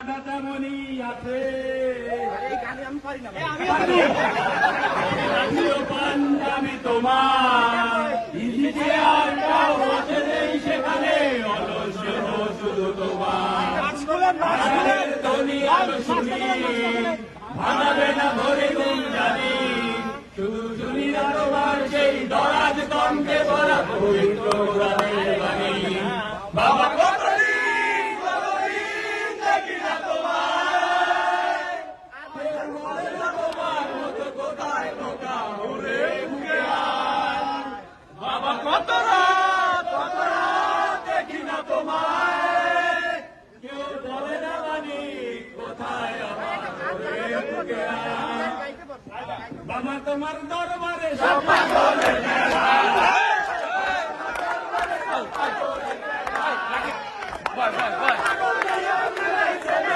তেমনি আছে পাঞ্জাবি তোমার সেখানে অলস্য শুধু তোমার ভাঙাবে না ধরে দিন জানি শুধু শুনি না তোমার সেই দরাজ কমকে বলা পবিত্র গানের বাণী বাবা বাবা তোমার দরবারে